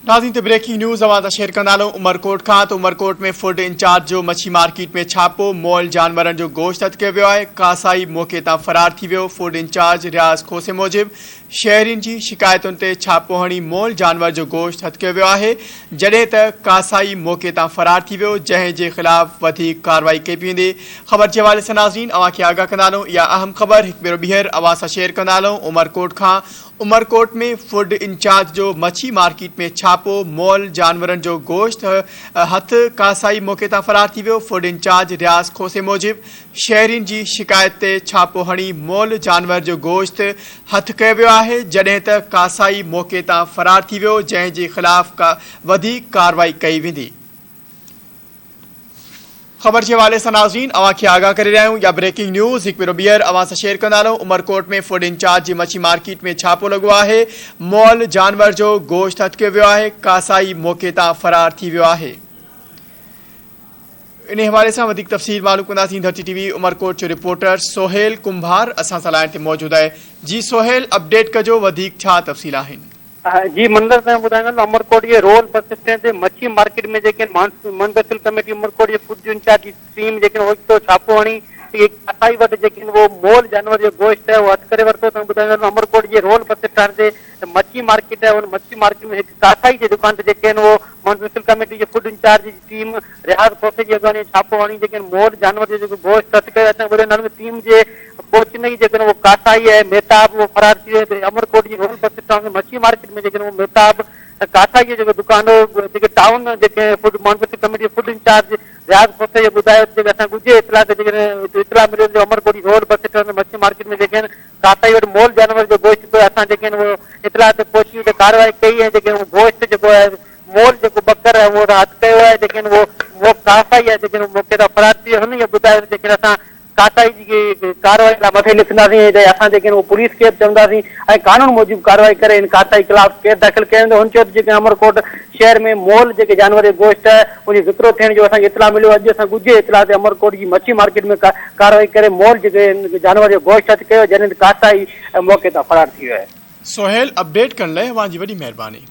नाज़रीन ते breaking news अवां शेयर कंदा उमरकोट खां तो उमरकोट में फूड इंचार्ज जो मच्छी मार्केट में छापो मोल जानवरनि जो गोश्त हथ कयो वियो आहे। कासाई मौक़े तां फरार थी वियो। फूड इंचार्ज रियाज़ खोसे मूजिब शहरियुनि जी शिकायतुनि ते छापो हणी मोल जानवर जो गोश्त हथ कयो वियो आहे, जॾहिं त कासाई मौक़े तां फरार थी वियो, जंहिं जे ख़िलाफ़ वधीक कार्रवाई कई पई वेंदी। ख़बर जे हवाले सां नाज़रीन अवां खे आगाह कंदा इहा अहम ख़बर हिकु भेरो ॿीहर अवां सां शेयर कंदा उमरकोट खां। उमरकोट में फूड इंचार्ज जो मच्छी मार्केट में छापो मोल जानवरनि जो गोश्त हथ कासाई मौक़े तां फरार थी वियो। फूड इंचार्ज रियाज़ खोसे मूजिब शहरियुनि जी शिकायत ते छापो हणी मोल जानवर जो गोश्त हथ कयो वियो आहे, जॾहिं त कासाई मौक़े तां फरार थी वियो, जंहिं जे ख़िलाफ़ वधीक कार्रवाई कई वेंदी। ख़बर के हवाले से नाज़रीन अवां खे आगाह करे रहिया आहियूं या ब्रेकिंग न्यूज़ हिकु भेरो ॿीहर अवां सां शेयर कंदा उमरकोट में फूड इंचार्ज जी मच्छी मार्केट में छापो लॻो आहे। मोल जानवर जो गोश्त हथ कयो वियो आहे। कासाई मौक़े तां फरार थी वियो आहे। इन हवाले से वधिक तफ़सील मालूम कंदासीं। धरती टीवी उमरकोट जो रिपोर्टर सोहेल कुंभार असां सां लाइन ते मौजूद है। जी सोहेल, अपडेट कजो, वधिक छा तफ़सील आहिनि? जी मंदर सां ॿुधाईंदुमि उमरकोट जे रोल बस स्टैंड ते मच्छी मार्केट में जेके मुंतसिल कमेटी उमरकोट जे फूड इंचार्ज जी टीम जेके हो छापो हणी कसाई वटि जेके वो मोल जानवर जो गोश्त है वो हथ करे वरितो। त ॿुधाईंदुमि उमरकोट जे रोल बस स्टैंड ते मच्छी मार्केट है, उन मच्छी मार्केट में हिकु कासाई जी दुकान ते जेके वो मुंतसिल कमेटी जे फूड इंचार्ज जी टीम रियाज़ खोसे जी अॻवानी छापो हणी जेके मोल जानवर जो जेको गोश्त हथ कयो। असां ॿुधाईंदासीं टीम जे पहुचने ही जेके वो कासाई है मेहताब वो फरार थी वियो। अमरकोट जी रोल बस स्टैंड मच्छी मार्केट में जेके वो मेहताब कासाई जो जेको दुकान हो जेके टाउन जेके फूड मुंतसिल कमेटी फूड इंचार्ज रियाज़ खोसे ॿुधायो जेके असां ॻुझे इतला ते जेके इतला मिलियो जो अमरकोट जी रोड बस स्टैंड मच्छी मार्केट में जेके कासाई वटि मोल जानवर जो गोश्त पियो। असां जेके वो इतला ते पहुची कार्रवाई कई है। जेके वो गोश्त जेको है मोल जेको बकर है वो हथ कयो है। जेके वो कासाई है जेके मौके तां फरार थी वियो। हुन ॿुधायो जेके असां कासाई जी कार्रवाई लाइ मथे लिखंदासीं। असां जेके वो पुलिस खे चवंदासीं ऐं कानून मूजिब कार्रवाई करे इन कासाई खिलाफ़ केस दाख़िल कयो वेंदो। हुन चयो जेके अमरकोट शहर में मोल जेके जानवर जो गोश्त है उन विकिरो थियण जो असांखे इतला मिलियो। अॼु असां ॻुझे इतला ते अमरकोट जी मच्छी मार्केट में कार्रवाई करे मोल जेके जानवर जो गोश्त हथ कयो, जॾहिं कासाई मौक़े तां फरार थी वियो आहे। सोहेल, अपडेट करण लाइ अवां जी वॾी महिरबानी।